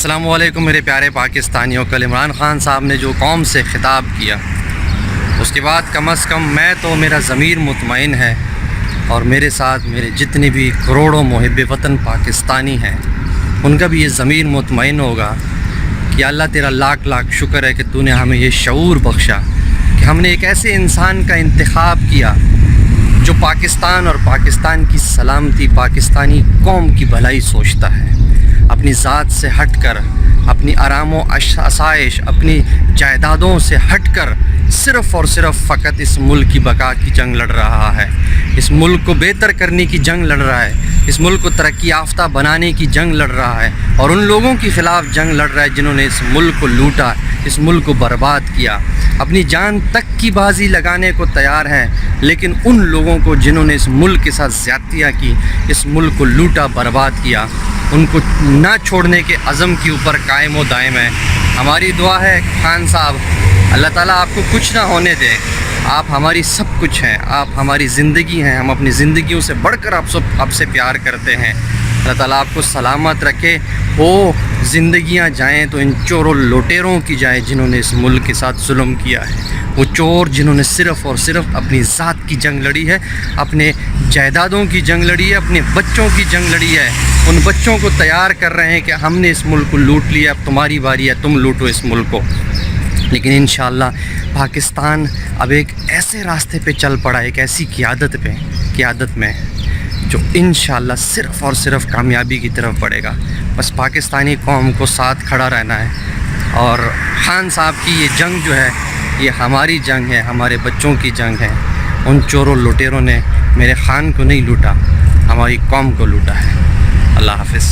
السلام علیکم میرے پیارے پاکستانیوں. کل عمران خان صاحب نے جو قوم سے خطاب کیا اس کے بعد کم از کم میں تو میرا ضمیر مطمئن ہے اور میرے ساتھ میرے جتنے بھی کروڑوں محب وطن پاکستانی ہیں ان کا بھی یہ ضمیر مطمئن ہوگا کہ اللہ تیرا لاکھ لاکھ شکر ہے کہ تو نے ہمیں یہ شعور بخشا کہ ہم نے ایک ایسے انسان کا انتخاب کیا جو پاکستان اور پاکستان کی سلامتی پاکستانی قوم کی بھلائی سوچتا ہے. اپنی ذات سے ہٹ کر اپنی آرام و آسائش اپنی جائیدادوں سے ہٹ کر صرف اور صرف فقط اس ملک کی بقا کی جنگ لڑ رہا ہے. اس ملک کو بہتر کرنے کی جنگ لڑ رہا ہے. اس ملک کو ترقی یافتہ بنانے کی جنگ لڑ رہا ہے اور ان لوگوں کے خلاف جنگ لڑ رہا ہے جنہوں نے اس ملک کو لوٹا, اس ملک کو برباد کیا. اپنی جان تک کی بازی لگانے کو تیار ہیں لیکن ان لوگوں کو جنہوں نے اس ملک کے ساتھ زیادتیاں کی, اس ملک کو لوٹا برباد کیا, ان کو نہ چھوڑنے کے عزم کے اوپر قائم و دائم ہے. ہماری دعا ہے خان صاحب, اللہ تعالیٰ آپ کو کچھ نہ ہونے دے. آپ ہماری سب کچھ ہیں, آپ ہماری زندگی ہیں, ہم اپنی زندگیوں سے بڑھ کر آپ سے پیار کرتے ہیں. اللہ تعالیٰ آپ کو سلامت رکھے. وہ زندگیاں جائیں تو ان چور و لوٹیروں کی جائیں جنہوں نے اس ملک کے ساتھ ظلم کیا ہے. وہ چور جنہوں نے صرف اور صرف اپنی ذات کی جنگ لڑی ہے, اپنے جائیدادوں کی جنگ لڑی ہے, اپنے بچوں کی جنگ لڑی ہے. ان بچوں کو تیار کر رہے ہیں کہ ہم نے اس ملک کو لوٹ لیا, اب تمہاری باری ہے, تم لوٹو اس ملک کو. لیکن انشاءاللہ پاکستان اب ایک ایسے راستے پہ چل پڑا, ایک ایسی قیادت میں جو انشاءاللہ صرف اور صرف کامیابی کی طرف بڑھے گا. بس پاکستانی قوم کو ساتھ کھڑا رہنا ہے. اور خان صاحب کی یہ جنگ جو ہے یہ ہماری جنگ ہے, ہمارے بچوں کی جنگ ہے. ان چوروں لوٹیروں نے میرے خان کو نہیں لوٹا, ہماری قوم کو لوٹا ہے. اللہ حافظ.